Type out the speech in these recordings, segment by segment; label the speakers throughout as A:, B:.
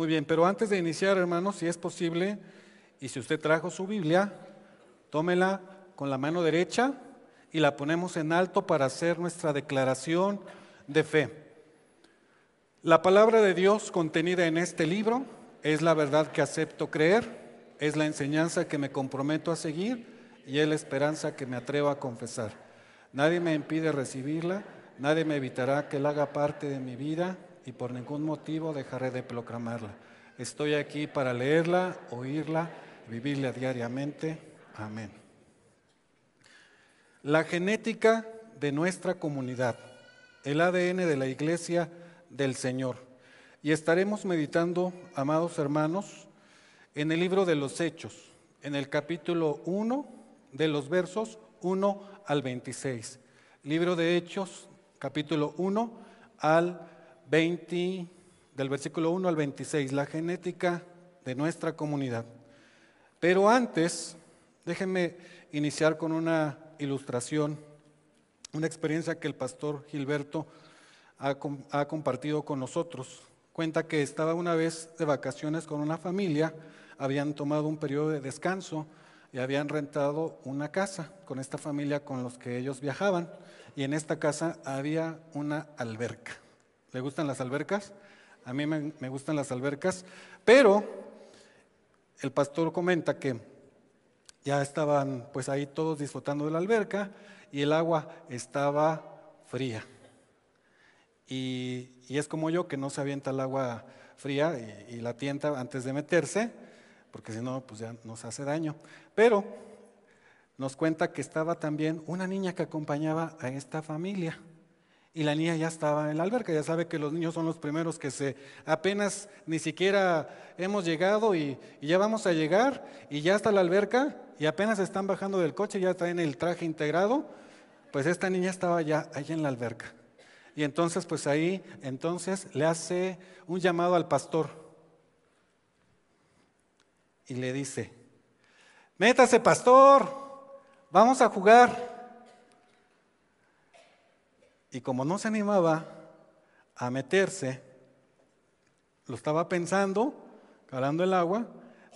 A: Muy bien, pero antes de iniciar, hermanos, si es posible, y si usted trajo su Biblia, tómela con la mano derecha y la ponemos en alto para hacer nuestra declaración de fe. La palabra de Dios contenida en este libro es la verdad que acepto creer, es la enseñanza que me comprometo a seguir y es la esperanza que me atrevo a confesar. Nadie me impide recibirla, nadie me evitará que la haga parte de mi vida y por ningún motivo dejaré de proclamarla. Estoy aquí para leerla, oírla, vivirla diariamente. Amén. La genética de nuestra comunidad, el ADN de la Iglesia del Señor. Y estaremos meditando, amados hermanos, en el libro de los Hechos, en el capítulo 1, de los versos 1 al 26. Libro de Hechos, capítulo 1 al 20, del versículo 1 al 26, la genética de nuestra comunidad. Pero antes, déjenme iniciar con una ilustración, una experiencia que el pastor Gilberto ha compartido con nosotros. Cuenta que estaba una vez de vacaciones con una familia, habían tomado un periodo de descanso y habían rentado una casa con esta familia con los que ellos viajaban, y en esta casa había una alberca. ¿Le gustan las albercas? A mí me gustan las albercas, pero el pastor comenta que ya estaban pues ahí todos disfrutando de la alberca y el agua estaba fría. Y es como yo, que no se avienta el agua fría y la tienta antes de meterse, porque si no, pues ya nos hace daño. Pero nos cuenta que estaba también una niña que acompañaba a esta familia. Y la niña ya estaba en la alberca. Ya sabe que los niños son los primeros que apenas ni siquiera hemos llegado y ya vamos a llegar y ya está la alberca y apenas están bajando del coche, ya traen el traje integrado. Pues esta niña estaba ya allá en la alberca. Y entonces pues ahí le hace un llamado al pastor y le dice: métase, pastor, vamos a jugar. Y como no se animaba a meterse, lo estaba pensando, calando el agua,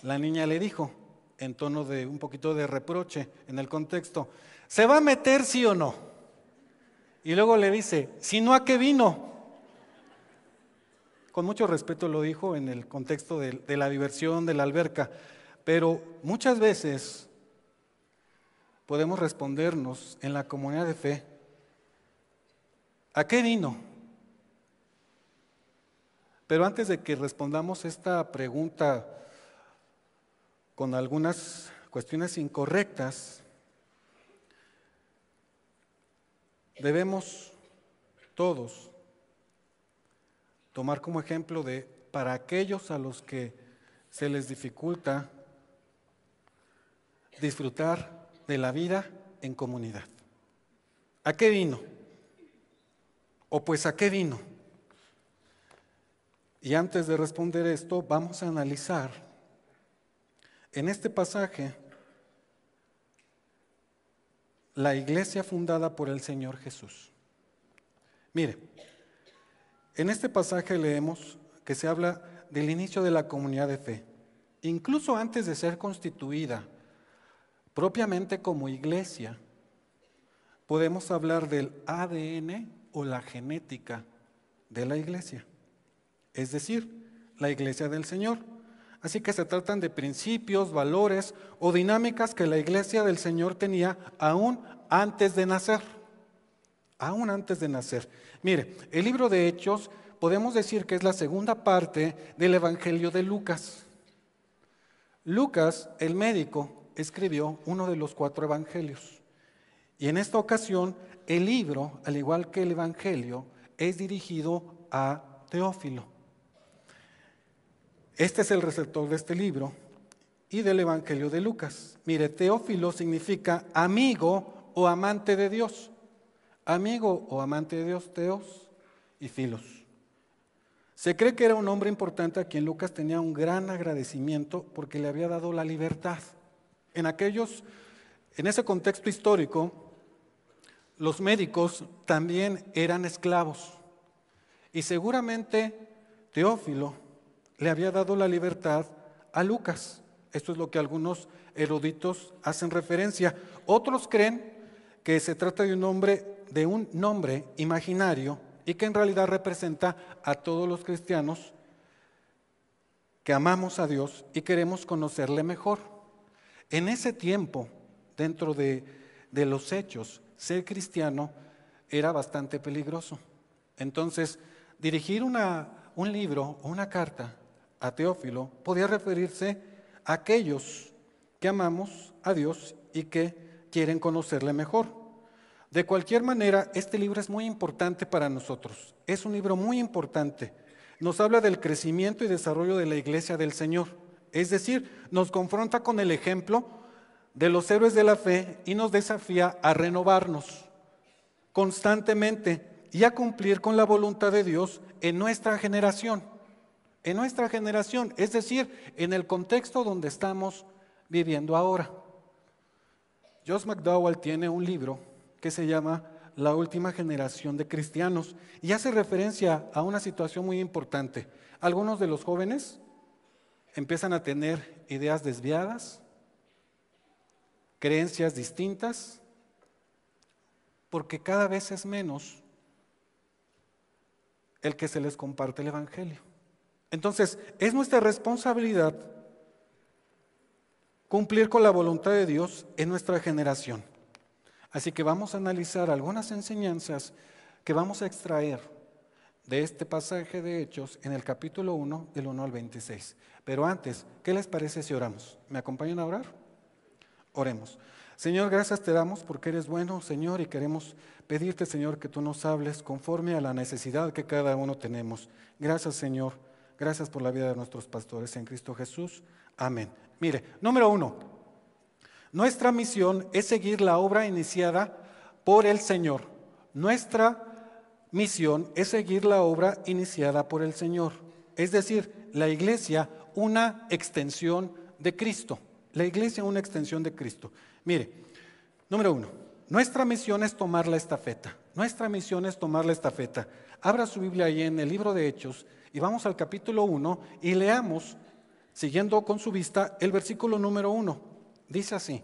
A: la niña le dijo, en tono de un poquito de reproche en el contexto: ¿se va a meter, sí o no? Y luego le dice: ¿si no, a qué vino? Con mucho respeto lo dijo en el contexto de la diversión, de la alberca, pero muchas veces podemos respondernos en la comunidad de fe: ¿a qué vino? Pero antes de que respondamos esta pregunta con algunas cuestiones incorrectas, debemos todos tomar como ejemplo para aquellos a los que se les dificulta disfrutar de la vida en comunidad. ¿A qué vino? O pues, ¿a qué vino? Y antes de responder esto, vamos a analizar en este pasaje la iglesia fundada por el Señor Jesús. Mire, en este pasaje leemos que se habla del inicio de la comunidad de fe. Incluso antes de ser constituida propiamente como iglesia, podemos hablar del ADN o la genética de la iglesia, es decir, la iglesia del Señor. Así que se tratan de principios, valores o dinámicas que la iglesia del Señor tenía aún antes de nacer. Aún antes de nacer. Mire, el libro de Hechos podemos decir que es la segunda parte del Evangelio de Lucas. Lucas, el médico, escribió uno de los 4 evangelios. Y en esta ocasión, el libro, al igual que el evangelio, es dirigido a Teófilo. Este es el receptor de este libro y del evangelio de Lucas. Mire, Teófilo significa amigo o amante de Dios. Amigo o amante de Dios, Teos y Filos. Se cree que era un hombre importante a quien Lucas tenía un gran agradecimiento porque le había dado la libertad. En ese contexto histórico, los médicos también eran esclavos. Y seguramente Teófilo le había dado la libertad a Lucas. Esto es lo que algunos eruditos hacen referencia. Otros creen que se trata de un nombre imaginario y que en realidad representa a todos los cristianos que amamos a Dios y queremos conocerle mejor. En ese tiempo, dentro de los hechos, ser cristiano era bastante peligroso. Entonces, dirigir un libro o una carta a Teófilo podía referirse a aquellos que amamos a Dios y que quieren conocerle mejor. De cualquier manera, este libro es muy importante para nosotros. Es un libro muy importante. Nos habla del crecimiento y desarrollo de la iglesia del Señor. Es decir, nos confronta con el ejemplo de los héroes de la fe y nos desafía a renovarnos constantemente y a cumplir con la voluntad de Dios en nuestra generación. En nuestra generación, es decir, en el contexto donde estamos viviendo ahora. Josh McDowell tiene un libro que se llama La última generación de cristianos y hace referencia a una situación muy importante. Algunos de los jóvenes empiezan a tener ideas desviadas, creencias distintas, porque cada vez es menos el que se les comparte el Evangelio. Entonces, es nuestra responsabilidad cumplir con la voluntad de Dios en nuestra generación. Así que vamos a analizar algunas enseñanzas que vamos a extraer de este pasaje de Hechos en el capítulo 1, del 1 al 26. Pero antes, ¿qué les parece si oramos? ¿Me acompañan a orar? Oremos. Señor, gracias te damos porque eres bueno, Señor, y queremos pedirte, Señor, que tú nos hables conforme a la necesidad que cada uno tenemos. Gracias, Señor. Gracias por la vida de nuestros pastores en Cristo Jesús. Amén. Mire, número 1. Nuestra misión es seguir la obra iniciada por el Señor. Nuestra misión es seguir la obra iniciada por el Señor. Es decir, la iglesia, una extensión de Cristo. La iglesia, una extensión de Cristo. Mire, número 1, nuestra misión es tomar la estafeta. Nuestra misión es tomar la estafeta. Abra su Biblia ahí en el libro de Hechos y vamos al capítulo 1 y leamos, siguiendo con su vista, el versículo número 1. Dice así: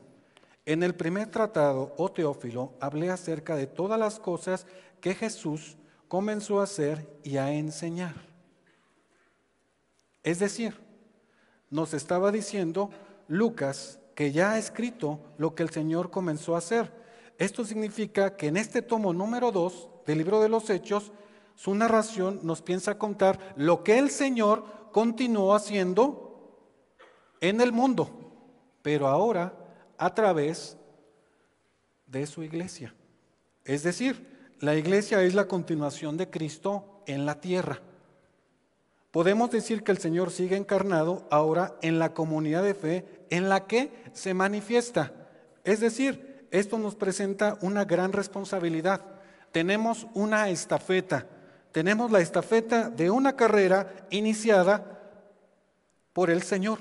A: en el primer tratado, oh Teófilo, hablé acerca de todas las cosas que Jesús comenzó a hacer y a enseñar. Es decir, nos estaba diciendo Lucas que ya ha escrito lo que el Señor comenzó a hacer. Esto significa que en este tomo número 2 del libro de los Hechos, su narración nos piensa contar lo que el Señor continuó haciendo en el mundo, pero ahora a través de su iglesia. Es decir, la iglesia es la continuación de Cristo en la tierra. Podemos decir que el Señor sigue encarnado ahora en la comunidad de fe en la que se manifiesta. Es decir, esto nos presenta una gran responsabilidad. Tenemos una estafeta, tenemos la estafeta de una carrera iniciada por el Señor.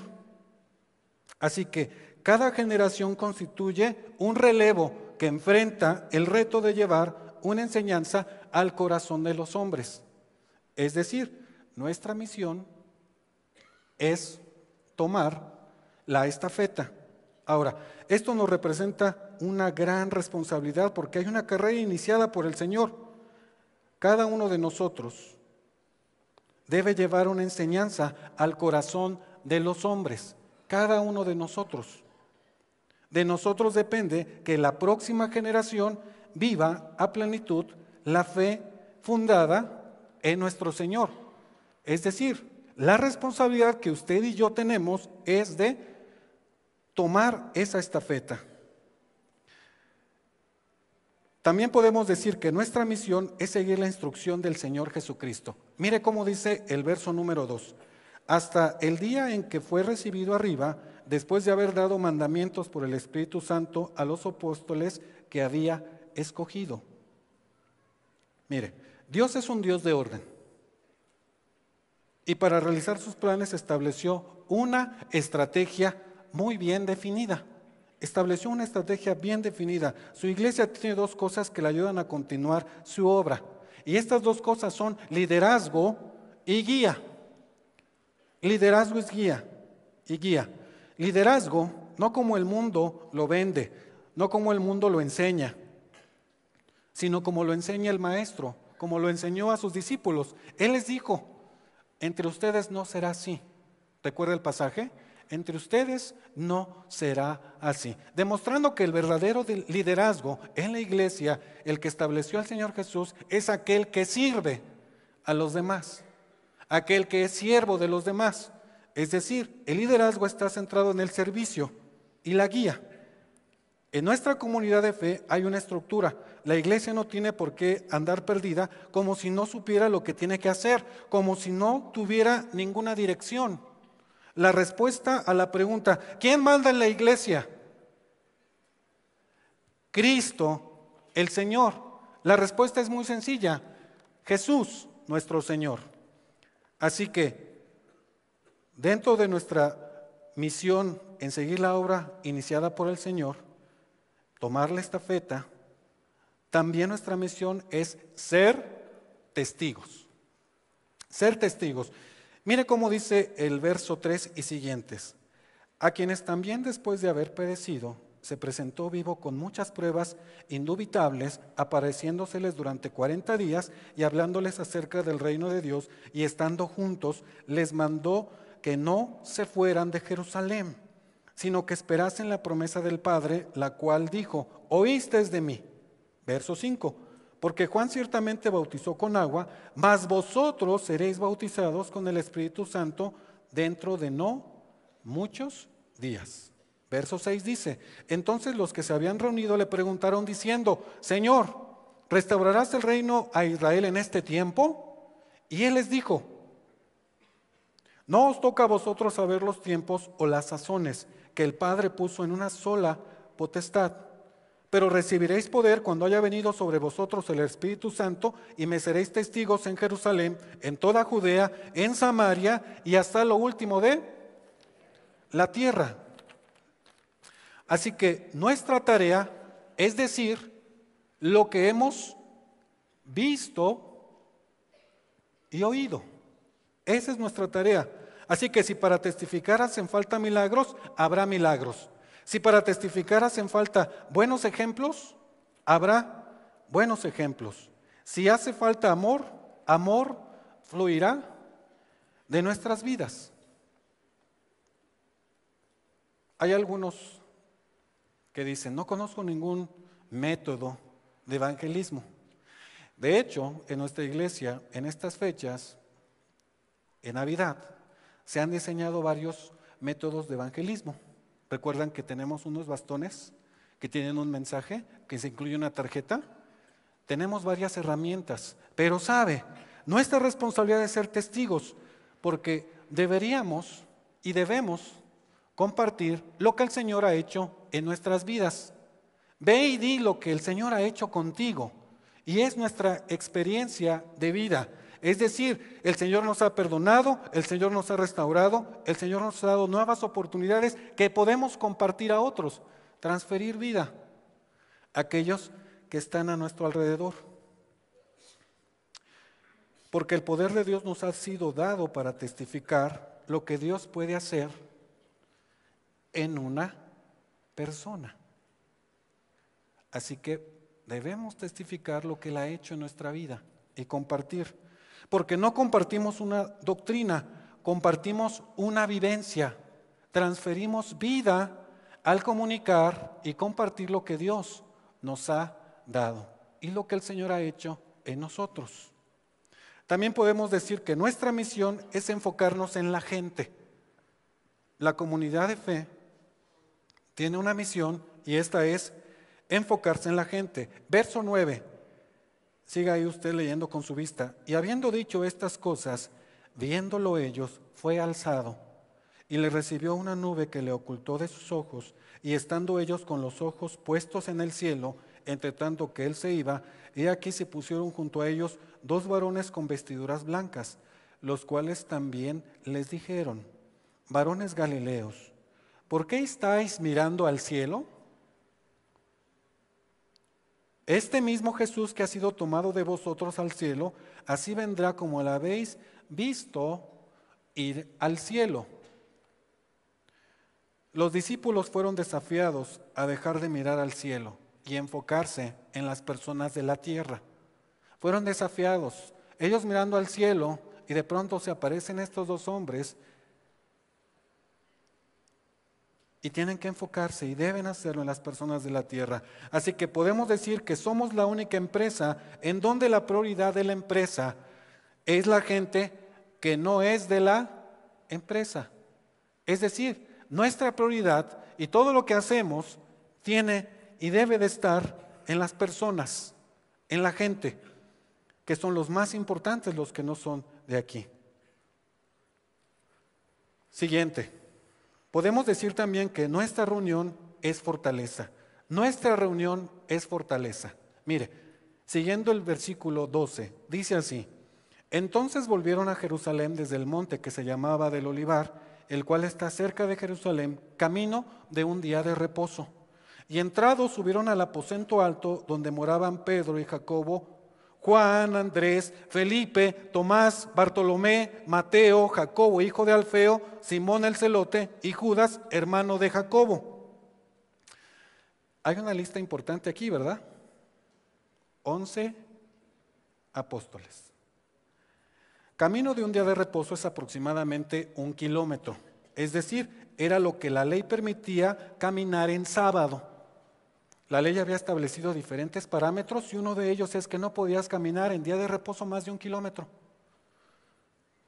A: Así que cada generación constituye un relevo que enfrenta el reto de llevar una enseñanza al corazón de los hombres. Es decir, nuestra misión es tomar la estafeta. Ahora, esto nos representa una gran responsabilidad porque hay una carrera iniciada por el Señor. Cada uno de nosotros debe llevar una enseñanza al corazón de los hombres. Cada uno de nosotros. De nosotros depende que la próxima generación viva a plenitud la fe fundada en nuestro Señor. Es decir, la responsabilidad que usted y yo tenemos es de tomar esa estafeta. También podemos decir que nuestra misión es seguir la instrucción del Señor Jesucristo. Mire cómo dice el verso número 2. Hasta el día en que fue recibido arriba, después de haber dado mandamientos por el Espíritu Santo a los apóstoles que había escogido. Mire, Dios es un Dios de orden. Y para realizar sus planes estableció una estrategia muy bien definida. Estableció una estrategia bien definida. Su iglesia tiene dos cosas que le ayudan a continuar su obra. Y estas dos cosas son liderazgo y guía. Liderazgo es guía y guía. Liderazgo no como el mundo lo vende, no como el mundo lo enseña, sino como lo enseña el maestro, como lo enseñó a sus discípulos. Él les dijo, entre ustedes no será así. ¿Recuerda el pasaje? Entre ustedes no será así. Demostrando que el verdadero liderazgo en la iglesia, el que estableció el Señor Jesús, es aquel que sirve a los demás, aquel que es siervo de los demás. Es decir, el liderazgo está centrado en el servicio y la guía. En nuestra comunidad de fe hay una estructura. La iglesia no tiene por qué andar perdida como si no supiera lo que tiene que hacer, como si no tuviera ninguna dirección. La respuesta a la pregunta, ¿quién manda en la iglesia? Cristo, el Señor. La respuesta es muy sencilla, Jesús, nuestro Señor. Así que, dentro de nuestra misión en seguir la obra iniciada por el Señor, tomar la estafeta, también nuestra misión es ser testigos. Ser testigos. Mire cómo dice el verso 3 y siguientes. A quienes también después de haber perecido, se presentó vivo con muchas pruebas indubitables, apareciéndoseles durante 40 días y hablándoles acerca del reino de Dios, y estando juntos, les mandó que no se fueran de Jerusalén, sino que esperasen la promesa del Padre, la cual dijo, oísteis de mí. Verso 5, porque Juan ciertamente bautizó con agua, mas vosotros seréis bautizados con el Espíritu Santo dentro de no muchos días. Verso 6 dice, entonces los que se habían reunido le preguntaron diciendo, Señor, ¿restaurarás el reino a Israel en este tiempo? Y él les dijo, no os toca a vosotros saber los tiempos o las sazones que el Padre puso en una sola potestad, pero recibiréis poder cuando haya venido sobre vosotros el Espíritu Santo y me seréis testigos en Jerusalén, en toda Judea, en Samaria y hasta lo último de la tierra. Así que nuestra tarea es decir lo que hemos visto y oído. Esa es nuestra tarea. Así que si para testificar hacen falta milagros, habrá milagros. Si para testificar hacen falta buenos ejemplos, habrá buenos ejemplos. Si hace falta amor, amor fluirá de nuestras vidas. Hay algunos que dicen, no conozco ningún método de evangelismo. De hecho, en nuestra iglesia, en estas fechas, en Navidad, se han diseñado varios métodos de evangelismo. ¿Recuerdan que tenemos unos bastones que tienen un mensaje, que se incluye una tarjeta? Tenemos varias herramientas, pero sabe, nuestra responsabilidad es ser testigos, porque deberíamos y debemos compartir lo que el Señor ha hecho en nuestras vidas. Ve y di lo que el Señor ha hecho contigo, y es nuestra experiencia de vida. Es decir, el Señor nos ha perdonado, el Señor nos ha restaurado, el Señor nos ha dado nuevas oportunidades que podemos compartir a otros, transferir vida a aquellos que están a nuestro alrededor. Porque el poder de Dios nos ha sido dado para testificar lo que Dios puede hacer en una persona. Así que debemos testificar lo que Él ha hecho en nuestra vida y compartir. Porque no compartimos una doctrina, compartimos una vivencia, transferimos vida al comunicar y compartir lo que Dios nos ha dado y lo que el Señor ha hecho en nosotros. También podemos decir que nuestra misión es enfocarnos en la gente. La comunidad de fe tiene una misión y esta es enfocarse en la gente. Verso 9. Siga ahí usted leyendo con su vista. Y habiendo dicho estas cosas, viéndolo ellos, fue alzado y le recibió una nube que le ocultó de sus ojos, y estando ellos con los ojos puestos en el cielo, entre tanto que él se iba, he aquí se pusieron junto a ellos dos varones con vestiduras blancas, los cuales también les dijeron, varones galileos, ¿por qué estáis mirando al cielo? Este mismo Jesús que ha sido tomado de vosotros al cielo, así vendrá como lo habéis visto ir al cielo. Los discípulos fueron desafiados a dejar de mirar al cielo y enfocarse en las personas de la tierra. Fueron desafiados, ellos mirando al cielo, y de pronto se aparecen estos dos hombres y tienen que enfocarse y deben hacerlo en las personas de la tierra. Así que podemos decir que somos la única empresa en donde la prioridad de la empresa es la gente que no es de la empresa. Es decir, nuestra prioridad y todo lo que hacemos tiene y debe de estar en las personas, en la gente, que son los más importantes, los que no son de aquí. Siguiente. Podemos decir también que nuestra reunión es fortaleza. Nuestra reunión es fortaleza. Mire, siguiendo el versículo 12, dice así: entonces volvieron a Jerusalén desde el monte que se llamaba del Olivar, el cual está cerca de Jerusalén, camino de un día de reposo. Y entrados subieron al aposento alto donde moraban Pedro y Jacobo, Juan, Andrés, Felipe, Tomás, Bartolomé, Mateo, Jacobo, hijo de Alfeo, Simón el celote y Judas, hermano de Jacobo. Hay una lista importante aquí, ¿verdad? 11 apóstoles. Camino de un día de reposo es aproximadamente 1 kilómetro, es decir, era lo que la ley permitía caminar en sábado. La ley había establecido diferentes parámetros y uno de ellos es que no podías caminar en día de reposo más de 1 kilómetro.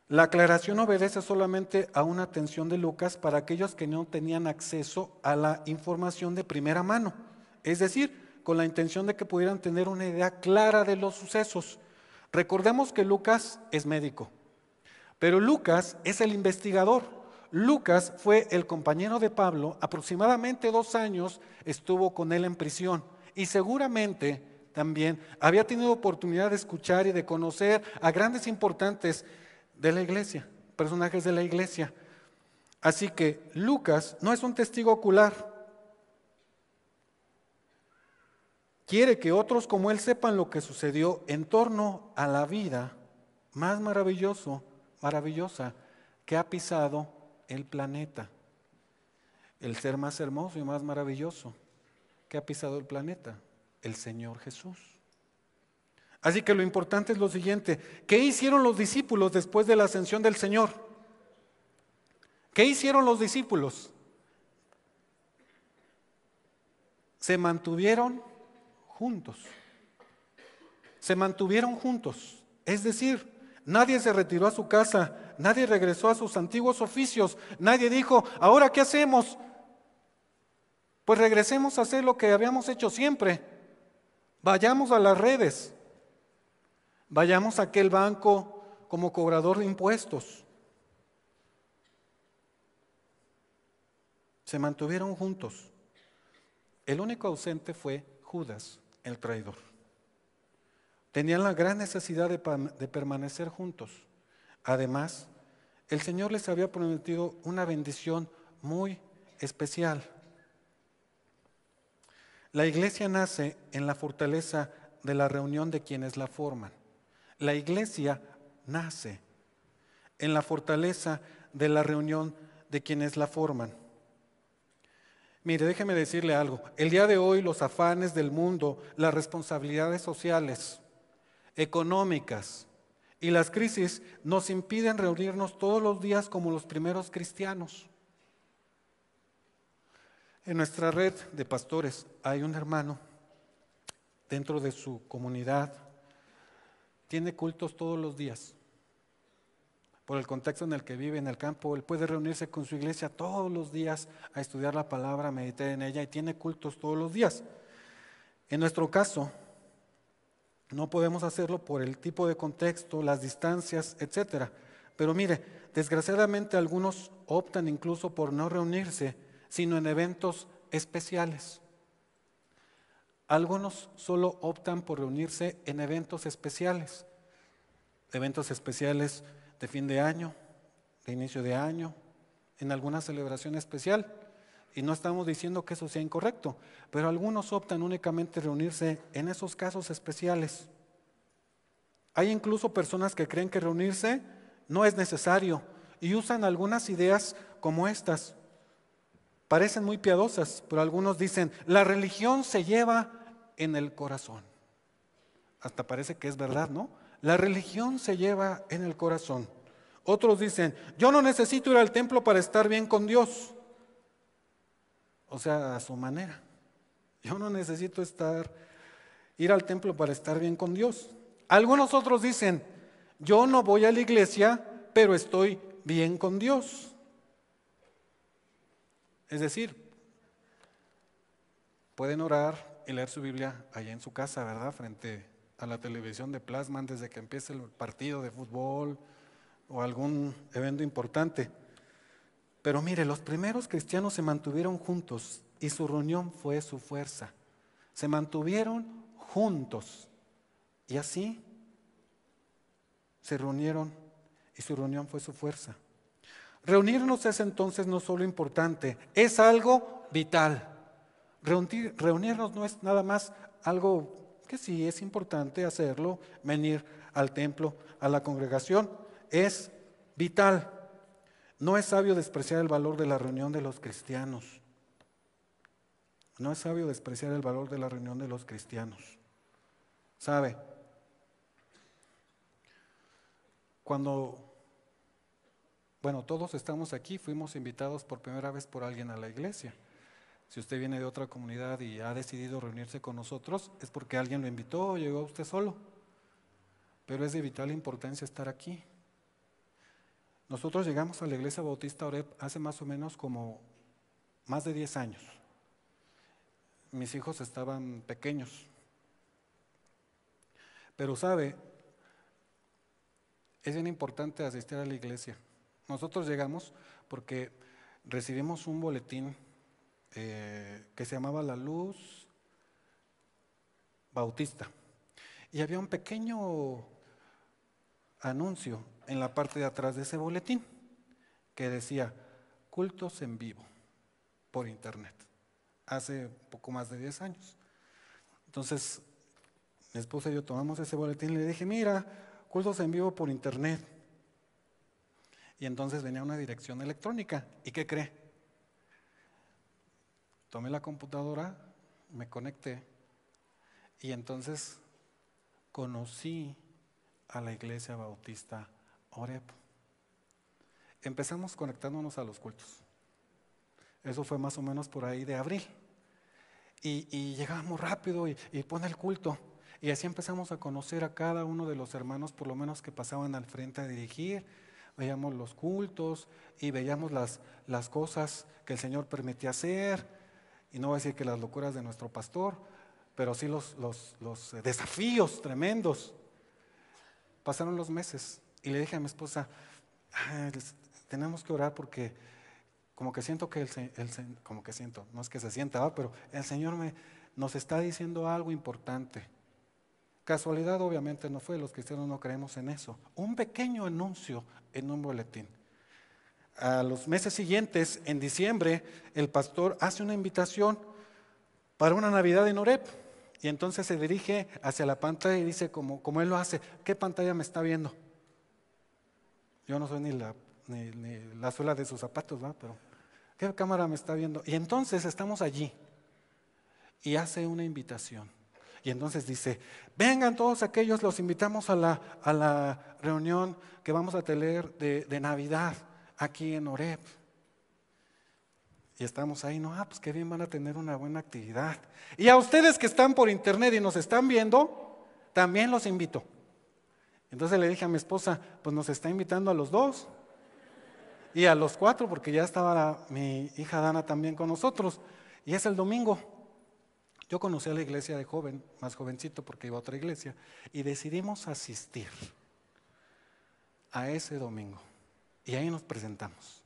A: La aclaración obedece solamente a una atención de Lucas para aquellos que no tenían acceso a la información de primera mano, es decir, con la intención de que pudieran tener una idea clara de los sucesos. Recordemos que Lucas es médico, pero Lucas es el investigador. Lucas fue el compañero de Pablo, aproximadamente 2 años estuvo con él en prisión y seguramente también había tenido oportunidad de escuchar y de conocer a grandes importantes de la iglesia, personajes de la iglesia. Así que Lucas no es un testigo ocular. Quiere que otros como él sepan lo que sucedió en torno a la vida más maravillosa que ha pisado el planeta, el ser más hermoso y más maravilloso que ha pisado el planeta, el Señor Jesús. Así que lo importante es lo siguiente: ¿qué hicieron los discípulos después de la ascensión del Señor? ¿Qué hicieron los discípulos? Se mantuvieron juntos. Se mantuvieron juntos, es decir, nadie se retiró a su casa, nadie regresó a sus antiguos oficios, nadie dijo, ¿ahora qué hacemos? Pues regresemos a hacer lo que habíamos hecho siempre. Vayamos a las redes, vayamos a aquel banco como cobrador de impuestos. Se mantuvieron juntos. El único ausente fue Judas, el traidor. Tenían la gran necesidad de permanecer juntos. Además, el Señor les había prometido una bendición muy especial. La iglesia nace en la fortaleza de la reunión de quienes la forman. La iglesia nace en la fortaleza de la reunión de quienes la forman. Mire, déjeme decirle algo. El día de hoy los afanes del mundo, las responsabilidades sociales, económicas y las crisis nos impiden reunirnos todos los días como los primeros cristianos. En nuestra red de pastores hay un hermano dentro de su comunidad, tiene cultos todos los días. Por el contexto en el que vive en el campo, él puede reunirse con su iglesia todos los días a estudiar la palabra, a meditar en ella y tiene cultos todos los días. En nuestro caso, no podemos hacerlo por el tipo de contexto, las distancias, etcétera. Pero mire, desgraciadamente algunos optan incluso por no reunirse, sino en eventos especiales. Algunos solo optan por reunirse en eventos especiales de fin de año, de inicio de año, en alguna celebración especial. Y no estamos diciendo que eso sea incorrecto, pero algunos optan únicamente reunirse en esos casos especiales. Hay incluso personas que creen que reunirse no es necesario y usan algunas ideas como estas. Parecen muy piadosas, pero algunos dicen, la religión se lleva en el corazón. Hasta parece que es verdad, ¿no? La religión se lleva en el corazón. Otros dicen, yo no necesito ir al templo para estar bien con Dios. O sea, a su manera. Yo no necesito ir al templo para estar bien con Dios. Algunos otros dicen, yo no voy a la iglesia, pero estoy bien con Dios. Es decir, pueden orar y leer su Biblia allá en su casa, ¿verdad? Frente a la televisión de plasma antes de que empiece el partido de fútbol o algún evento importante. Pero mire, los primeros cristianos se mantuvieron juntos y su reunión fue su fuerza. Se mantuvieron juntos y así se reunieron y su reunión fue su fuerza. Reunirnos es entonces no solo importante, es algo vital. Reunirnos no es nada más algo que sí es importante hacerlo, venir al templo, a la congregación, es vital. No es sabio despreciar el valor de la reunión de los cristianos. No es sabio despreciar el valor de la reunión de los cristianos. ¿Sabe? Todos estamos aquí, fuimos invitados por primera vez por alguien a la iglesia. Si usted viene de otra comunidad y ha decidido reunirse con nosotros, es porque alguien lo invitó o llegó usted solo. Pero es de vital importancia estar aquí. Nosotros llegamos a la Iglesia Bautista Oreb hace más o menos como más de 10 años. Mis hijos estaban pequeños. Pero sabe, es bien importante asistir a la iglesia. Nosotros llegamos porque recibimos un boletín que se llamaba La Luz Bautista. Y había un pequeño anuncio en la parte de atrás de ese boletín que decía cultos en vivo por internet, hace poco más de 10 años. Entonces, mi esposa y yo tomamos ese boletín y le dije, mira, cultos en vivo por internet. Y entonces venía una dirección electrónica. ¿Y qué cree? Tomé la computadora, me conecté y entonces conocí a la Iglesia Bautista Oreb. Empezamos conectándonos a los cultos. Eso fue más o menos por ahí de abril. Y llegábamos rápido y pone el culto. Y así empezamos a conocer a cada uno de los hermanos, por lo menos que pasaban al frente a dirigir. Veíamos los cultos y veíamos las cosas que el Señor permitía hacer. Y no voy a decir que las locuras de nuestro pastor, pero sí los desafíos tremendos. Pasaron los meses y le dije a mi esposa, tenemos que orar porque como que siento que no es que se sienta, pero el Señor nos está diciendo algo importante. Casualidad obviamente no fue, los cristianos no creemos en eso. Un pequeño anuncio en un boletín. A los meses siguientes, en diciembre, el pastor hace una invitación para una Navidad en Oreb. Y entonces se dirige hacia la pantalla y dice, como él lo hace, ¿qué pantalla me está viendo? Yo no soy ni la suela de sus zapatos, ¿va? Pero ¿qué cámara me está viendo? Y entonces estamos allí y hace una invitación. Y entonces dice, vengan todos aquellos, los invitamos a la reunión que vamos a tener de Navidad aquí en Oreb. Y estamos ahí, pues qué bien, van a tener una buena actividad. Y a ustedes que están por internet y nos están viendo, también los invito. Entonces le dije a mi esposa, pues nos está invitando a los 2 y a los 4, porque ya estaba mi hija Dana también con nosotros. Y es el domingo. Yo conocí a la iglesia de joven, más jovencito porque iba a otra iglesia, y decidimos asistir a ese domingo. Y ahí nos presentamos.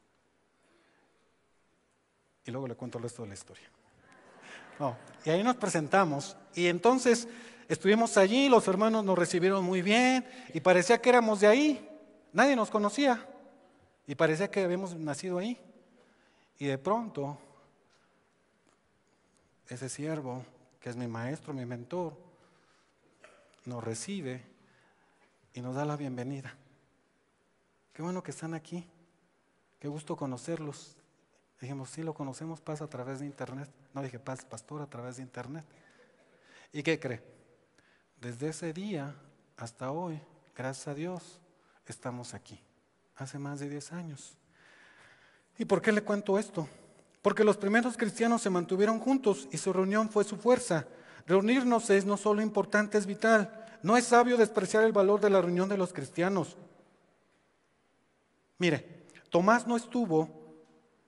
A: Y luego le cuento el resto de la historia. Y ahí nos presentamos y entonces estuvimos allí, los hermanos nos recibieron muy bien y parecía que éramos de ahí, nadie nos conocía y parecía que habíamos nacido ahí. Y de pronto, ese siervo, que es mi maestro, mi mentor, nos recibe y nos da la bienvenida. Qué bueno que están aquí. qué gusto conocerlos. Dijimos, sí, lo conocemos, pasa a través de internet. No dije, paz, pastor, a través de internet. ¿Y qué cree? Desde ese día hasta hoy, gracias a Dios, estamos aquí. Hace más de 10 años. ¿Y por qué le cuento esto? Porque los primeros cristianos se mantuvieron juntos y su reunión fue su fuerza. Reunirnos es no solo importante, es vital. No es sabio despreciar el valor de la reunión de los cristianos. Mire, Tomás no estuvo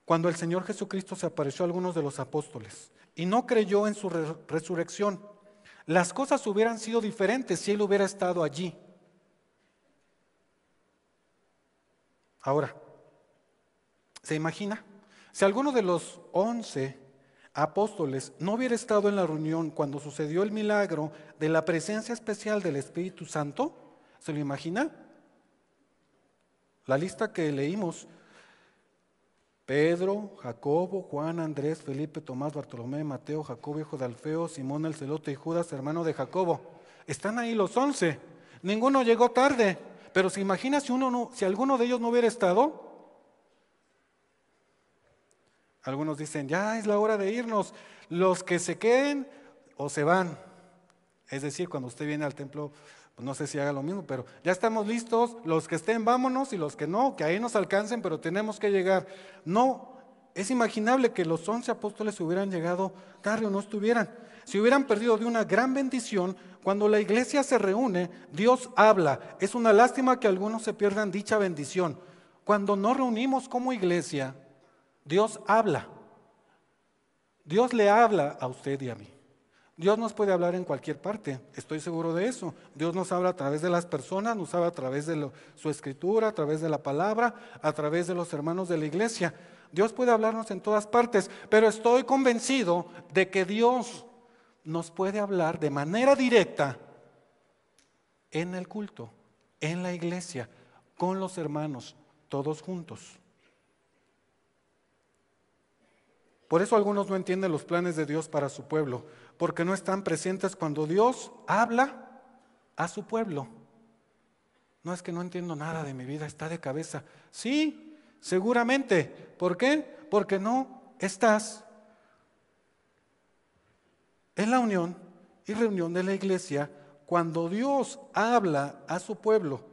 A: cuando el Señor Jesucristo se apareció a algunos de los apóstoles y no creyó en su resurrección. Las cosas hubieran sido diferentes si él hubiera estado allí. Ahora, ¿se imagina? Si alguno de los 11 apóstoles no hubiera estado en la reunión cuando sucedió el milagro de la presencia especial del Espíritu Santo, ¿se lo imagina? La lista que leímos: Pedro, Jacobo, Juan, Andrés, Felipe, Tomás, Bartolomé, Mateo, Jacobo, hijo de Alfeo, Simón el celote y Judas, hermano de Jacobo. Están ahí los 11. Ninguno llegó tarde. Pero se imagina si alguno de ellos no hubiera estado. Algunos dicen, ya es la hora de irnos. Los que se queden o se van. Es decir, cuando usted viene al templo, pues no sé si haga lo mismo, pero ya estamos listos. Los que estén, vámonos, y los que no, que ahí nos alcancen, pero tenemos que llegar. No, es imaginable que los 11 apóstoles hubieran llegado tarde o no estuvieran. Si hubieran perdido de una gran bendición. Cuando la iglesia se reúne, Dios habla. Es una lástima que algunos se pierdan dicha bendición. Cuando nos reunimos como iglesia, Dios habla. Dios le habla a usted y a mí. Dios nos puede hablar en cualquier parte, estoy seguro de eso. Dios nos habla a través de las personas, nos habla a través de su escritura, a través de la palabra, a través de los hermanos de la iglesia. Dios puede hablarnos en todas partes, pero estoy convencido de que Dios nos puede hablar de manera directa en el culto, en la iglesia, con los hermanos, todos juntos. Por eso algunos no entienden los planes de Dios para su pueblo, porque no están presentes cuando Dios habla a su pueblo. No es que no entiendo nada de mi vida, está de cabeza. Sí, seguramente. ¿Por qué? Porque no estás en la unión y reunión de la iglesia cuando Dios habla a su pueblo.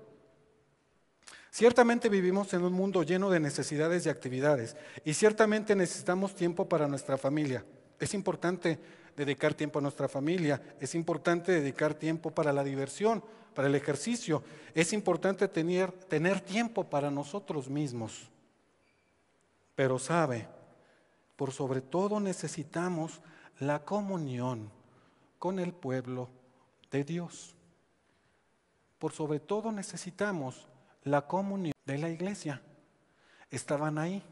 A: Ciertamente vivimos en un mundo lleno de necesidades y actividades, y ciertamente necesitamos tiempo para nuestra familia. Es importante dedicar tiempo a nuestra familia, es importante dedicar tiempo para la diversión, para el ejercicio, es importante tener tiempo para nosotros mismos. Pero sabe, por sobre todo necesitamos la comunión con el pueblo de Dios. Por sobre todo necesitamos la comunión de la iglesia. Estaban ahí.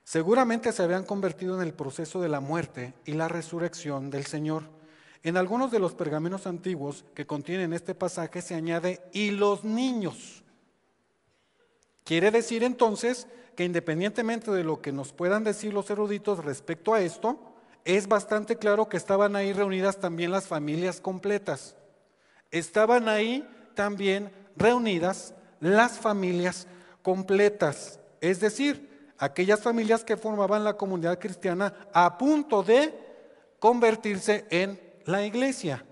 A: Seguramente se habían convertido en el proceso de la muerte y la resurrección del Señor. En algunos de los pergaminos antiguos que contienen este pasaje se añade "y los niños". Quiere decir entonces que independientemente de lo que nos puedan decir los eruditos respecto a esto, es bastante claro que estaban ahí reunidas también las familias completas. Estaban ahí también reunidas las familias completas, es decir, aquellas familias que formaban la comunidad cristiana a punto de convertirse en la iglesia.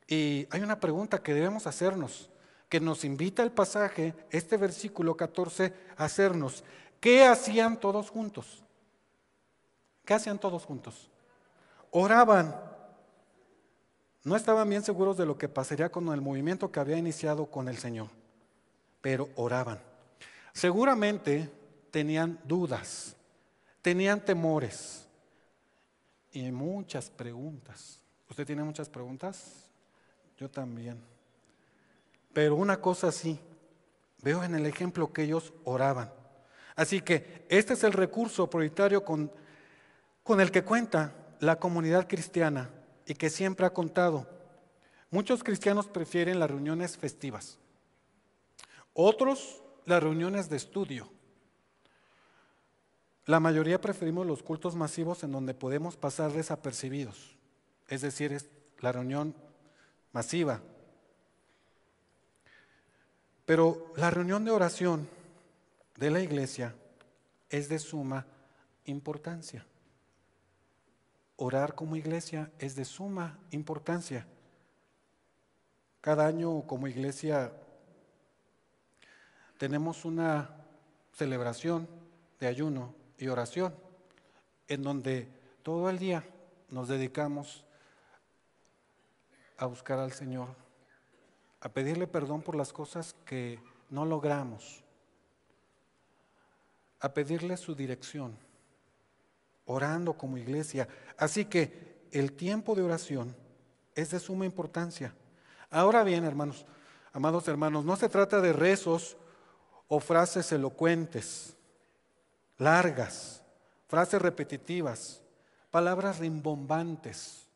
A: Y hay una pregunta que debemos hacernos, que nos invita el pasaje, este versículo 14, a hacernos. ¿Qué hacían todos juntos? ¿Qué hacían todos juntos? Oraban. No estaban bien seguros de lo que pasaría con el movimiento que había iniciado con el Señor, pero oraban. Seguramente tenían dudas, tenían temores y muchas preguntas. ¿Usted tiene muchas preguntas? Yo también. Pero una cosa sí, veo en el ejemplo que ellos oraban. Así que este es el recurso prioritario con el que cuenta la comunidad cristiana y que siempre ha contado. Muchos cristianos prefieren las reuniones festivas, otros las reuniones de estudio. La mayoría preferimos los cultos masivos en donde podemos pasar desapercibidos, es decir, es la reunión masiva. Pero la reunión de oración de la iglesia es de suma importancia. Orar como iglesia es de suma importancia. Cada año como iglesia tenemos una celebración de ayuno y oración en donde todo el día nos dedicamos a buscar al Señor, a pedirle perdón por las cosas que no logramos, a pedirle su dirección, orando como iglesia. Así que el tiempo de oración es de suma importancia. Ahora bien, hermanos, amados hermanos, no se trata de rezos o frases elocuentes, largas, frases repetitivas, palabras rimbombantes.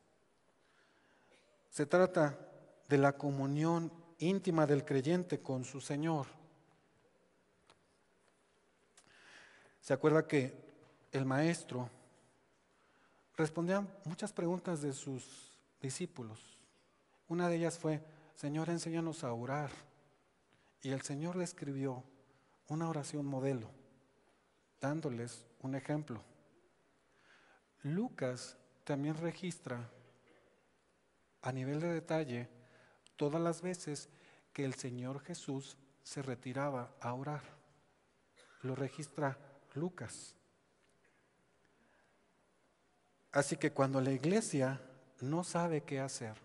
A: Se trata de la comunión íntima del creyente con su Señor. ¿Se acuerda que el maestro respondía muchas preguntas de sus discípulos? Una de ellas fue: Señor, enséñanos a orar. Y el Señor le escribió una oración modelo, dándoles un ejemplo. Lucas también registra a nivel de detalle todas las veces que el Señor Jesús se retiraba a orar. Lo registra Lucas. Así que cuando la iglesia no sabe qué hacer,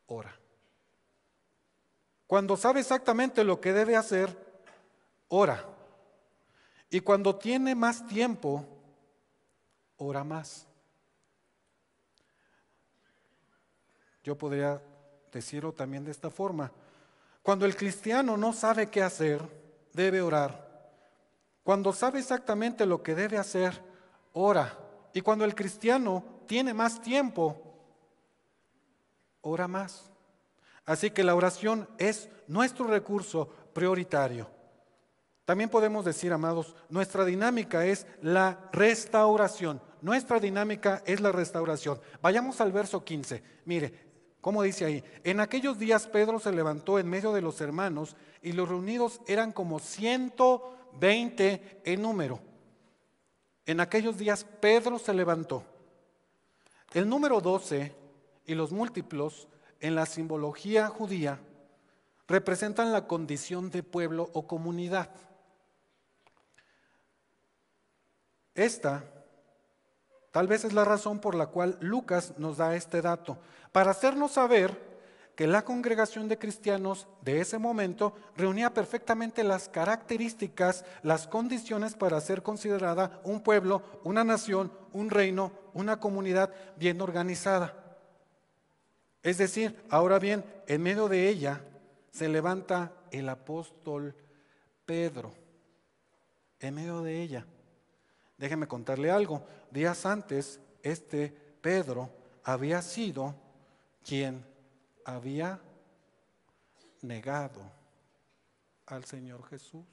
A: ora. Cuando sabe exactamente lo que debe hacer, ora. Y cuando tiene más tiempo, ora más. Yo podría decirlo también de esta forma: cuando el cristiano no sabe qué hacer, debe orar. Cuando sabe exactamente lo que debe hacer, ora. Y cuando el cristiano tiene más tiempo, ora más. Así que la oración es nuestro recurso prioritario. También podemos decir, amados, nuestra dinámica es la restauración. Nuestra dinámica es la restauración. Vayamos al verso 15. Mire, ¿cómo dice ahí? En aquellos días Pedro se levantó en medio de los hermanos y los reunidos eran como 120 en número. En aquellos días Pedro se levantó. El número 12 y los múltiplos en la simbología judía representan la condición de pueblo o comunidad. Esta tal vez es la razón por la cual Lucas nos da este dato, para hacernos saber que la congregación de cristianos de ese momento reunía perfectamente las características, las condiciones para ser considerada un pueblo, una nación, un reino, una comunidad bien organizada. Es decir, ahora bien, en medio de ella se levanta el apóstol Pedro, en medio de ella. Déjeme contarle algo. Días antes, este Pedro había sido quien había negado al Señor Jesús.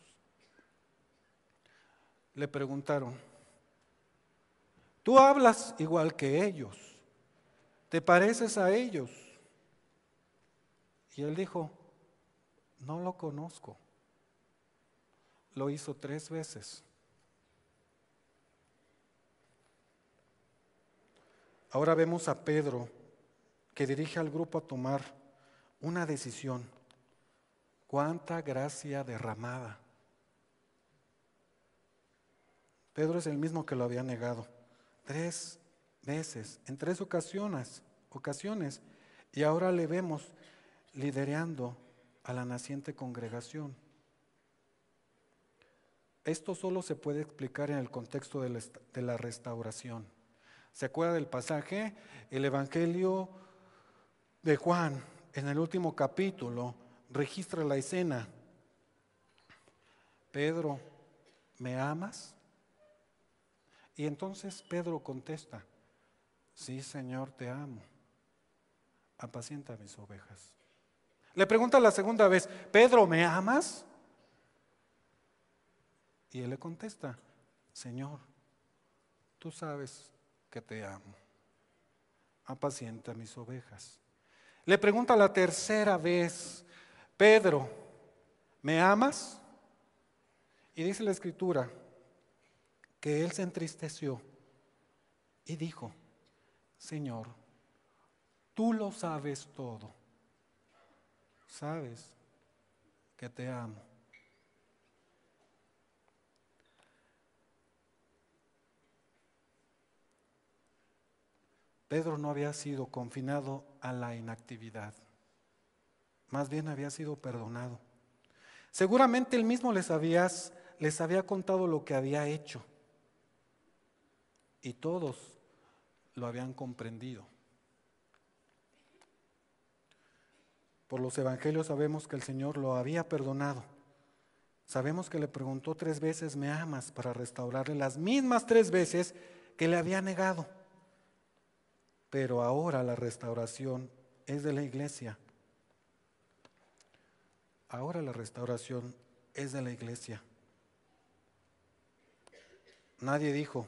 A: Le preguntaron: tú hablas igual que ellos, ¿te pareces a ellos? Y él dijo: no lo conozco. Lo hizo 3 veces. Ahora vemos a Pedro que dirige al grupo a tomar una decisión. ¡Cuánta gracia derramada! Pedro es el mismo que lo había negado 3 veces, en 3 ocasiones, y ahora le vemos liderando a la naciente congregación. Esto solo se puede explicar en el contexto de la restauración. ¿Se acuerda del pasaje? El Evangelio de Juan, en el último capítulo, registra la escena. Pedro, ¿me amas? Y entonces Pedro contesta: sí, Señor, te amo. Apacienta mis ovejas. Le pregunta la segunda vez: Pedro, ¿me amas? Y él le contesta: Señor, tú sabes que te amo. Apacienta mis ovejas. Le pregunta la tercera vez: Pedro, ¿me amas? Y dice la Escritura que él se entristeció y dijo: Señor, tú lo sabes todo, sabes que te amo. Pedro no había sido confinado a la inactividad, más bien había sido perdonado. Seguramente él mismo les había contado lo que había hecho y todos lo habían comprendido. Por los evangelios sabemos que el Señor lo había perdonado. Sabemos que le preguntó 3 veces: ¿me amas?, para restaurarle las mismas 3 veces que le había negado. Pero ahora la restauración es de la iglesia. Ahora la restauración es de la iglesia. Nadie dijo: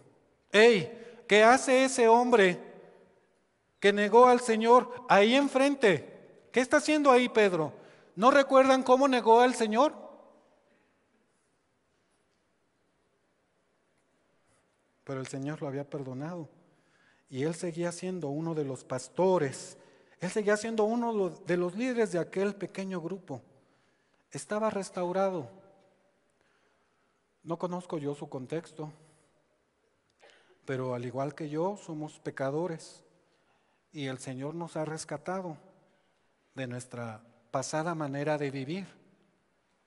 A: ¡hey! ¿Qué hace ese hombre que negó al Señor ahí enfrente? ¿Qué está haciendo ahí, Pedro? ¿No recuerdan cómo negó al Señor? Pero el Señor lo había perdonado y él seguía siendo uno de los pastores. Él seguía siendo uno de los líderes de aquel pequeño grupo. Estaba restaurado. No conozco yo su contexto, pero al igual que yo, somos pecadores y el Señor nos ha rescatado de nuestra pasada manera de vivir.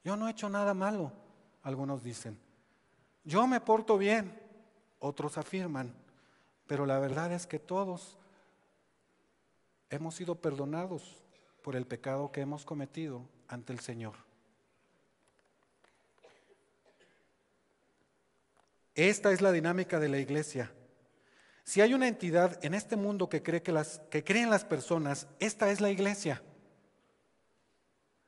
A: Yo no he hecho nada malo, algunos dicen. Yo me porto bien, otros afirman, pero la verdad es que todos hemos sido perdonados por el pecado que hemos cometido ante el Señor. Esta es la dinámica de la iglesia. Si hay una entidad en este mundo que cree en las personas, esta es la iglesia.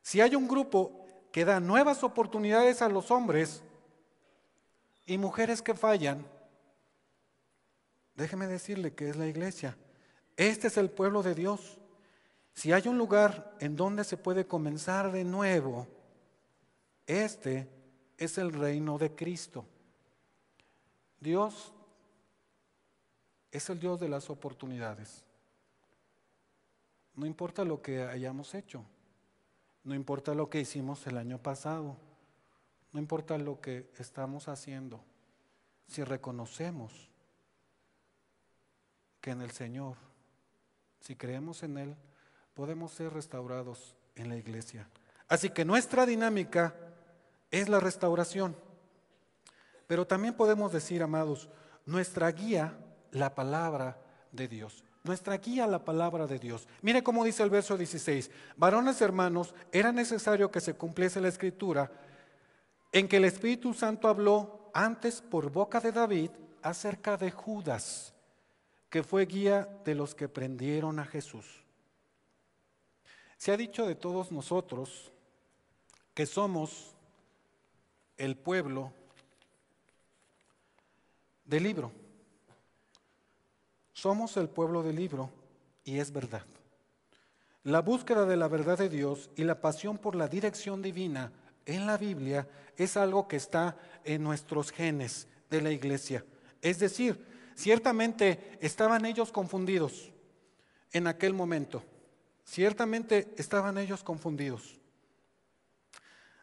A: Si hay un grupo que da nuevas oportunidades a los hombres y mujeres que fallan, déjeme decirle que es la iglesia. Este es el pueblo de Dios. Si hay un lugar en donde se puede comenzar de nuevo, este es el reino de Cristo. Dios es el Dios de las oportunidades. No importa lo que hayamos hecho, no importa lo que hicimos el año pasado, no importa lo que estamos haciendo, si reconocemos que en el Señor, si creemos en Él, podemos ser restaurados en la iglesia. Así que nuestra dinámica es la restauración. Pero también podemos decir, amados, nuestra guía, la palabra de Dios. Nuestra guía, la palabra de Dios. Mire cómo dice el verso 16. Varones hermanos, era necesario que se cumpliese la escritura en que el Espíritu Santo habló antes por boca de David acerca de Judas, que fue guía de los que prendieron a Jesús. Se ha dicho de todos nosotros que somos el pueblo del libro. Somos el pueblo del libro y es verdad. La búsqueda de la verdad de Dios y la pasión por la dirección divina en la Biblia es algo que está en nuestros genes de la iglesia. Es decir, ciertamente estaban ellos confundidos en aquel momento. Ciertamente estaban ellos confundidos.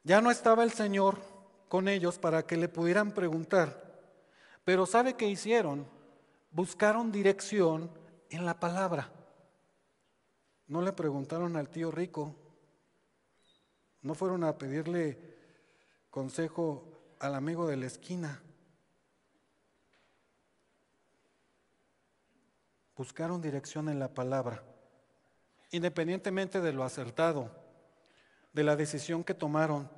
A: Ya no estaba el Señor con ellos para que le pudieran preguntar. Pero ¿sabe qué hicieron? Buscaron dirección en la palabra. No le preguntaron al tío rico. No fueron a pedirle consejo al amigo de la esquina. Buscaron dirección en la palabra. Independientemente de lo acertado, de la decisión que tomaron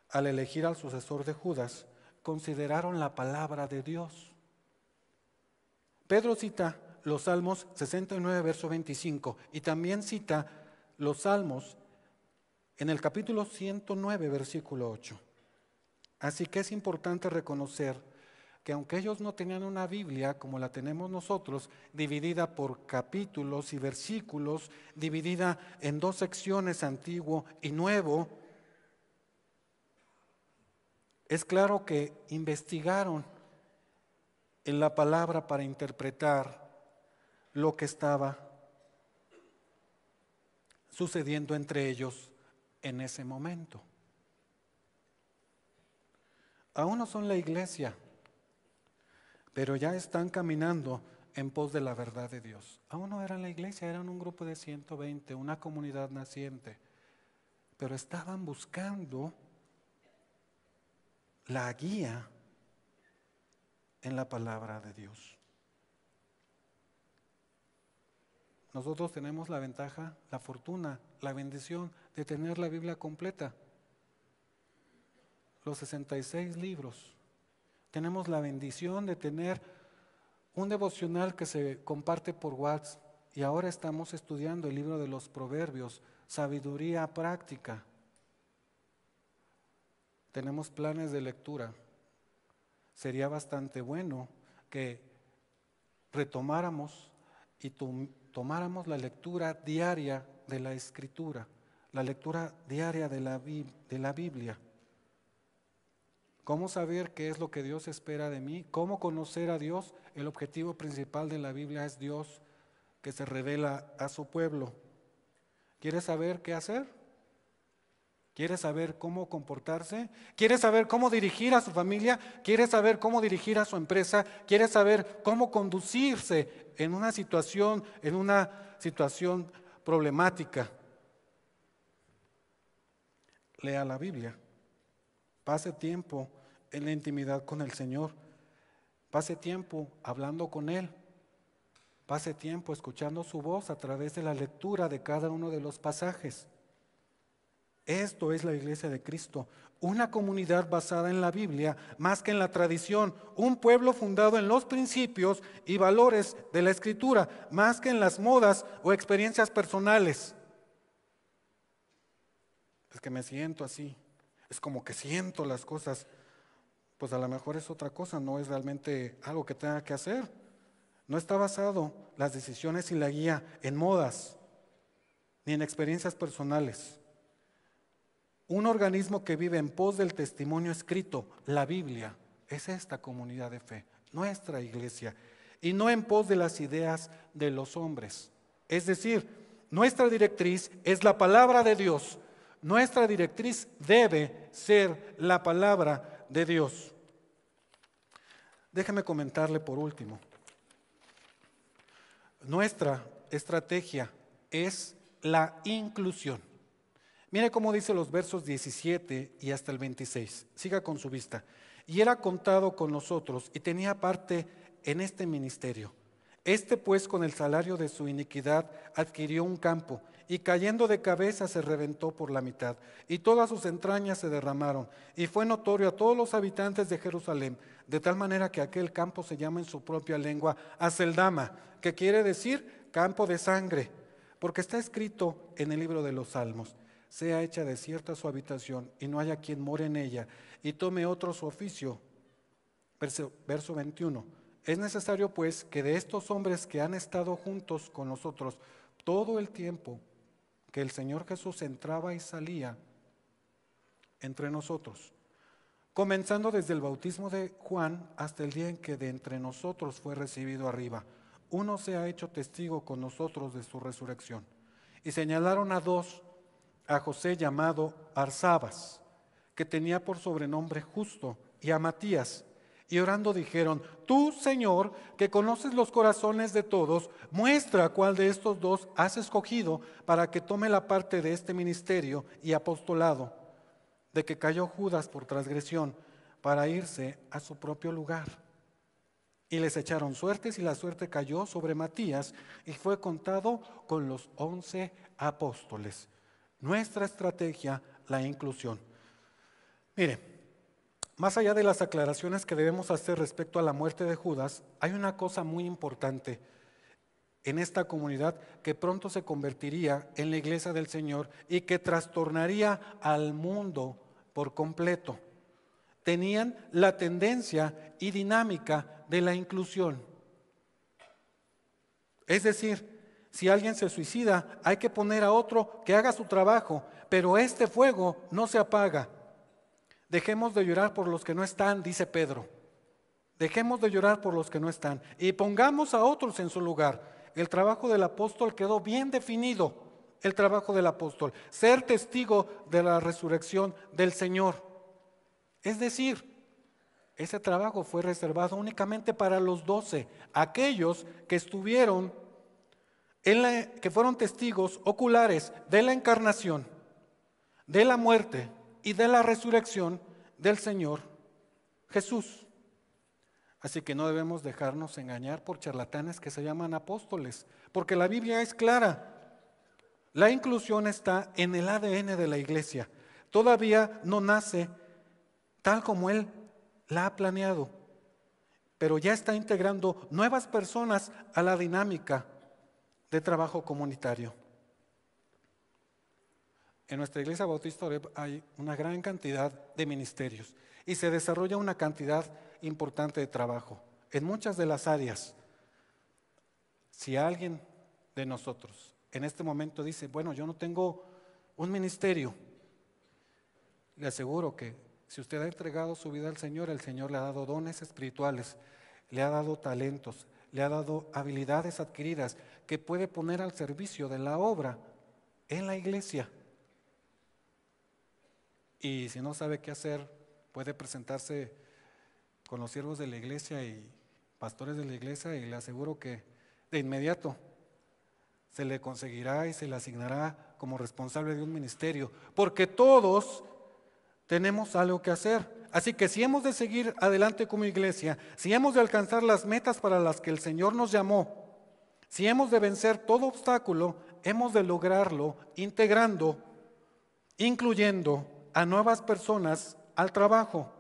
A: al elegir al sucesor de Judas, consideraron la palabra de Dios. Pedro cita los Salmos 69, verso 25, y también cita los Salmos en el capítulo 109, versículo 8. Así que es importante reconocer que aunque ellos no tenían una Biblia como la tenemos nosotros, dividida por capítulos y versículos, dividida en 2 secciones, Antiguo y Nuevo, Es claro que investigaron en la palabra para interpretar lo que estaba sucediendo entre ellos en ese momento. Aún no son la iglesia, pero ya están caminando en pos de la verdad de Dios. Aún no eran la iglesia, eran un grupo de 120, una comunidad naciente, pero estaban buscando la guía en la palabra de Dios. Nosotros tenemos la ventaja, la fortuna, la bendición de tener la Biblia completa, los 66 libros. Tenemos la bendición de tener un devocional que se comparte por WhatsApp y ahora estamos estudiando el libro de los Proverbios, sabiduría práctica. Tenemos planes de lectura. Sería bastante bueno que retomáramos y tomáramos la lectura diaria de la Escritura, la lectura diaria de la Biblia. ¿Cómo saber qué es lo que Dios espera de mí? ¿Cómo conocer a Dios? El objetivo principal de la Biblia es Dios que se revela a su pueblo. ¿Quieres saber qué hacer? ¿Quiere saber cómo comportarse? ¿Quiere saber cómo dirigir a su familia? ¿Quiere saber cómo dirigir a su empresa? ¿Quiere saber cómo conducirse en una situación problemática? Lea la Biblia. Pase tiempo en la intimidad con el Señor. Pase tiempo hablando con Él. Pase tiempo escuchando su voz a través de la lectura de cada uno de los pasajes. Esto es la iglesia de Cristo, una comunidad basada en la Biblia más que en la tradición, un pueblo fundado en los principios y valores de la Escritura más que en las modas o experiencias personales. Es que me siento así, es como que siento las cosas, pues a lo mejor es otra cosa, no es realmente algo que tenga que hacer. No está basado las decisiones y la guía en modas ni en experiencias personales. Un organismo que vive en pos del testimonio escrito, la Biblia, es esta comunidad de fe, nuestra iglesia, y no en pos de las ideas de los hombres. Es decir, nuestra directriz es la palabra de Dios. Nuestra directriz debe ser la palabra de Dios. Déjeme comentarle por último. Nuestra estrategia es la inclusión. Mire cómo dice los versos 17 y hasta el 26. Siga con su vista. Y era contado con nosotros y tenía parte en este ministerio. Este pues con el salario de su iniquidad adquirió un campo y cayendo de cabeza se reventó por la mitad y todas sus entrañas se derramaron y fue notorio a todos los habitantes de Jerusalén, de tal manera que aquel campo se llama en su propia lengua Aceldama, que quiere decir campo de sangre, porque está escrito en el libro de los Salmos: sea hecha desierta su habitación y no haya quien more en ella y tome otro su oficio. Verso 21. Es necesario pues que de estos hombres que han estado juntos con nosotros todo el tiempo que el Señor Jesús entraba y salía entre nosotros, comenzando desde el bautismo de Juan hasta el día en que de entre nosotros fue recibido arriba, uno se ha hecho testigo con nosotros de su resurrección. Y señalaron a dos, a José llamado Arsabas, que tenía por sobrenombre Justo, y a Matías, y orando dijeron: tú, Señor, que conoces los corazones de todos, muestra cuál de estos dos has escogido para que tome la parte de este ministerio y apostolado, de que cayó Judas por transgresión, para irse a su propio lugar. Y les echaron suertes, y la suerte cayó sobre Matías, y fue contado con los 11 apóstoles. Nuestra estrategia, la inclusión. Mire, más allá de las aclaraciones que debemos hacer respecto a la muerte de Judas, hay una cosa muy importante en esta comunidad que pronto se convertiría en la iglesia del Señor y que trastornaría al mundo por completo. Tenían la tendencia y dinámica de la inclusión. Es decir, si alguien se suicida, hay que poner a otro que haga su trabajo, pero este fuego no se apaga. Dejemos de llorar por los que no están, dice Pedro. Dejemos de llorar por los que no están y pongamos a otros en su lugar. El trabajo del apóstol quedó bien definido. El trabajo del apóstol, ser testigo de la resurrección del Señor. Es decir, ese trabajo fue reservado únicamente para los 12, aquellos que estuvieron, que fueron testigos oculares de la encarnación, de la muerte y de la resurrección del Señor Jesús. Así que no debemos dejarnos engañar por charlatanes que se llaman apóstoles, porque la Biblia es clara. La inclusión está en el ADN de la iglesia. Todavía no nace tal como Él la ha planeado, pero ya está integrando nuevas personas a la dinámica de trabajo comunitario. En nuestra iglesia Bautista Oreb hay una gran cantidad de ministerios y se desarrolla una cantidad importante de trabajo en muchas de las áreas. Si alguien de nosotros en este momento dice, bueno, yo no tengo un ministerio, le aseguro que si usted ha entregado su vida al Señor, el Señor le ha dado dones espirituales, le ha dado talentos, le ha dado habilidades adquiridas que puede poner al servicio de la obra en la iglesia. Y si no sabe qué hacer, puede presentarse con los siervos de la iglesia y pastores de la iglesia y le aseguro que de inmediato se le conseguirá y se le asignará como responsable de un ministerio, porque todos tenemos algo que hacer. Así que si hemos de seguir adelante como iglesia, si hemos de alcanzar las metas para las que el Señor nos llamó, si hemos de vencer todo obstáculo, hemos de lograrlo integrando, incluyendo a nuevas personas al trabajo.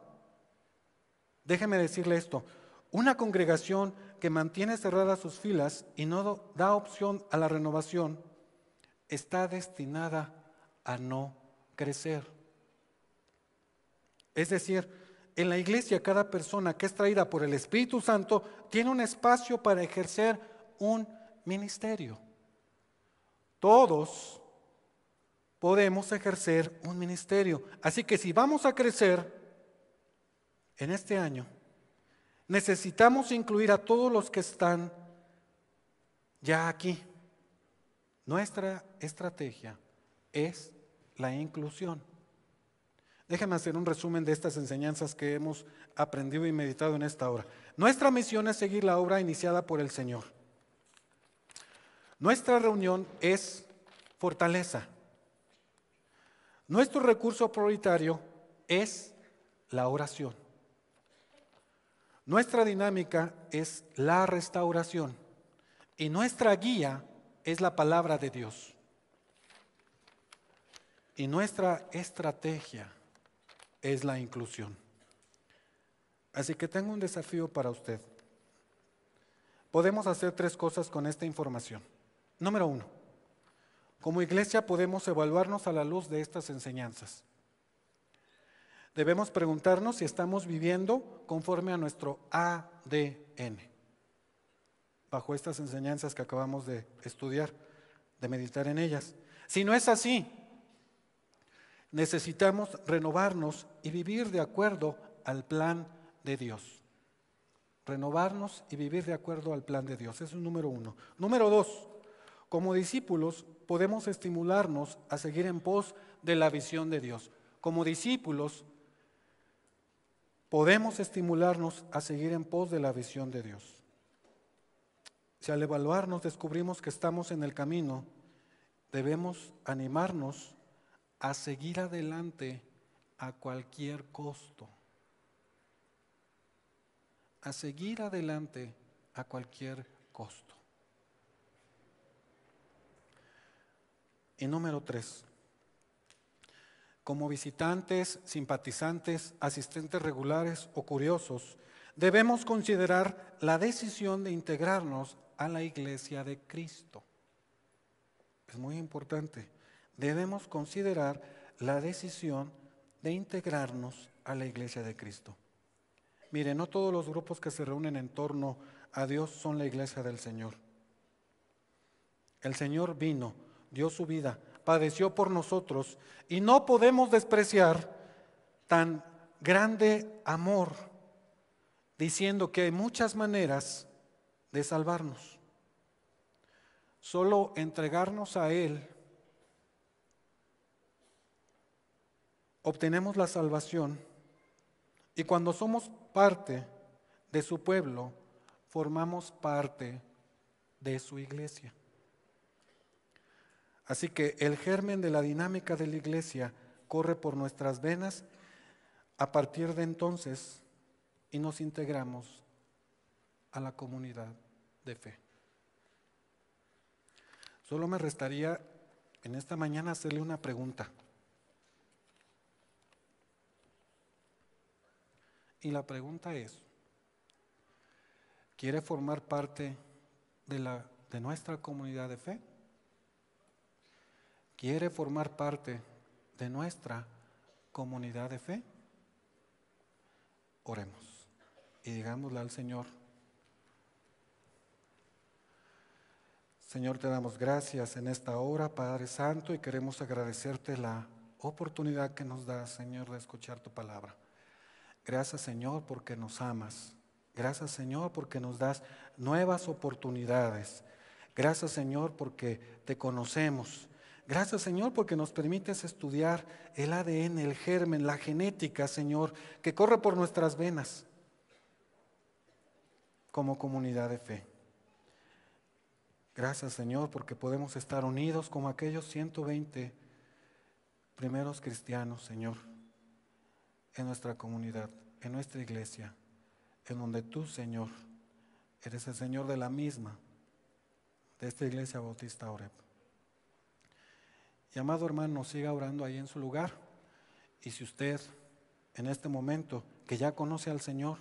A: Déjeme decirle esto, una congregación que mantiene cerradas sus filas y no da opción a la renovación, está destinada a no crecer. Es decir, en la iglesia cada persona que es traída por el Espíritu Santo tiene un espacio para ejercer un ministerio. Todos podemos ejercer un ministerio. Así que si vamos a crecer en este año, necesitamos incluir a todos los que están ya aquí. Nuestra estrategia es la inclusión. Déjenme hacer un resumen de estas enseñanzas que hemos aprendido y meditado en esta hora. Nuestra misión es seguir la obra iniciada por el Señor. Nuestra reunión es fortaleza. Nuestro recurso prioritario es la oración. Nuestra dinámica es la restauración y nuestra guía es la palabra de Dios. Y nuestra estrategia es la inclusión. Así que tengo un desafío para usted. Podemos hacer 3 cosas con esta información. Número 1, como iglesia podemos evaluarnos a la luz de estas enseñanzas. Debemos preguntarnos si estamos viviendo conforme a nuestro ADN, bajo estas enseñanzas que acabamos de estudiar, de meditar en ellas. Si no es así, necesitamos renovarnos y vivir de acuerdo al plan de Dios. Renovarnos y vivir de acuerdo al plan de Dios. Eso es número 1. Número 2, como discípulos podemos estimularnos a seguir en pos de la visión de Dios. Como discípulos podemos estimularnos a seguir en pos de la visión de Dios. Si al evaluarnos descubrimos que estamos en el camino, debemos animarnos a seguir adelante a cualquier costo. A seguir adelante a cualquier costo. Y número 3, como visitantes, simpatizantes, asistentes regulares o curiosos, debemos considerar la decisión de integrarnos a la iglesia de Cristo. Es muy importante. Debemos considerar la decisión de integrarnos a la iglesia de Cristo. Mire, no todos los grupos que se reúnen en torno a Dios son la iglesia del Señor. El Señor vino, dio su vida, padeció por nosotros y no podemos despreciar tan grande amor, diciendo que hay muchas maneras de salvarnos. Solo entregarnos a Él, obtenemos la salvación, y cuando somos parte de su pueblo, formamos parte de su iglesia. Así que el germen de la dinámica de la iglesia corre por nuestras venas a partir de entonces y nos integramos a la comunidad de fe. Solo me restaría en esta mañana hacerle una pregunta. Y la pregunta es, ¿quiere formar parte de nuestra comunidad de fe? ¿Quiere formar parte de nuestra comunidad de fe? Oremos y digámosle al Señor: Señor, te damos gracias en esta hora, Padre Santo, y queremos agradecerte la oportunidad que nos das, Señor, de escuchar tu palabra. Gracias, Señor, porque nos amas. Gracias, Señor, porque nos das nuevas oportunidades. Gracias, Señor, porque te conocemos. Gracias, Señor, porque nos permites estudiar el ADN, el germen, la genética, Señor, que corre por nuestras venas como comunidad de fe. Gracias, Señor, porque podemos estar unidos como aquellos 120 primeros cristianos, Señor, en nuestra comunidad, en nuestra iglesia, en donde tú, Señor, eres el Señor de la misma, de esta iglesia bautista Oreb. Y amado hermano, siga orando ahí en su lugar. Y si usted en este momento que ya conoce al Señor,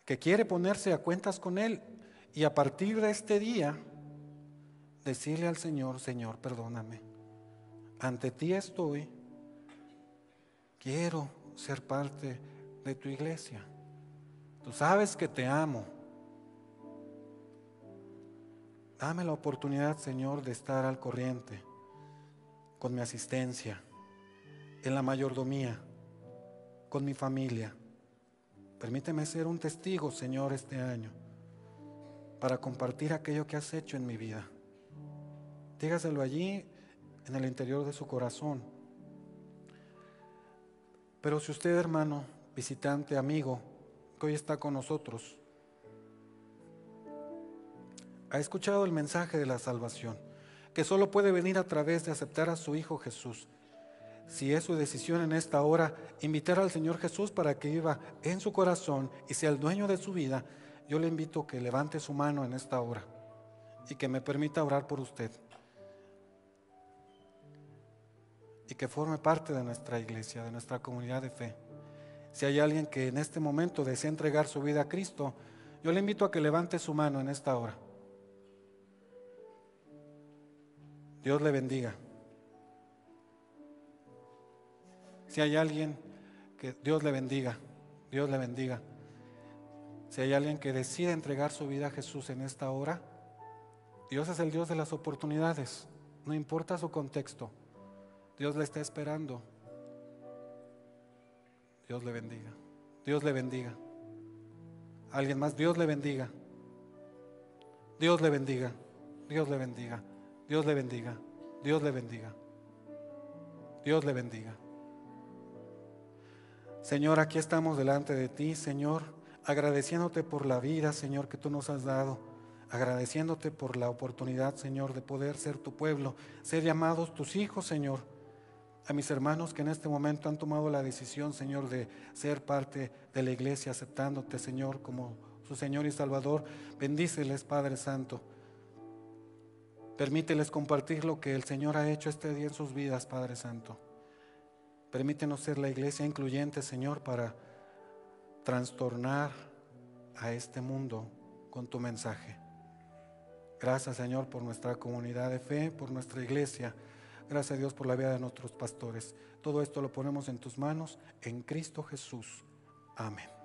A: que quiere ponerse a cuentas con Él y a partir de este día decirle al Señor: Señor, perdóname, ante ti estoy, quiero ser parte de tu iglesia. Tú sabes que te amo. Dame la oportunidad, Señor, de estar al corriente con mi asistencia, en la mayordomía, con mi familia. Permíteme ser un testigo, Señor, este año, para compartir aquello que has hecho en mi vida. Dígaselo allí en el interior de su corazón. Pero si usted, hermano, visitante, amigo, que hoy está con nosotros, ha escuchado el mensaje de la salvación, que solo puede venir a través de aceptar a su Hijo Jesús. Si es su decisión en esta hora invitar al Señor Jesús para que viva en su corazón y sea el dueño de su vida, yo le invito a que levante su mano en esta hora y que me permita orar por usted y que forme parte de nuestra iglesia, de nuestra comunidad de fe. Si hay alguien que en este momento desea entregar su vida a Cristo, yo le invito a que levante su mano en esta hora. Dios le bendiga. Si hay alguien que Dios le bendiga, Dios le bendiga. Si hay alguien que decide entregar su vida a Jesús en esta hora, Dios es el Dios de las oportunidades, no importa su contexto. Dios le está esperando. Dios le bendiga. Dios le bendiga. Alguien más, Dios le bendiga. Dios le bendiga. Dios le bendiga. Dios le bendiga. Dios le bendiga. Dios le bendiga. Señor, aquí estamos delante de ti, Señor, agradeciéndote por la vida, Señor, que tú nos has dado, agradeciéndote por la oportunidad, Señor, de poder ser tu pueblo, ser llamados tus hijos, Señor. A mis hermanos que en este momento han tomado la decisión, Señor, de ser parte de la iglesia, aceptándote, Señor, como su Señor y Salvador, bendíceles, Padre Santo. Permíteles compartir lo que el Señor ha hecho este día en sus vidas, Padre Santo. Permítenos ser la iglesia incluyente, Señor, para trastornar a este mundo con tu mensaje. Gracias, Señor, por nuestra comunidad de fe, por nuestra iglesia. Gracias a Dios por la vida de nuestros pastores. Todo esto lo ponemos en tus manos, en Cristo Jesús. Amén.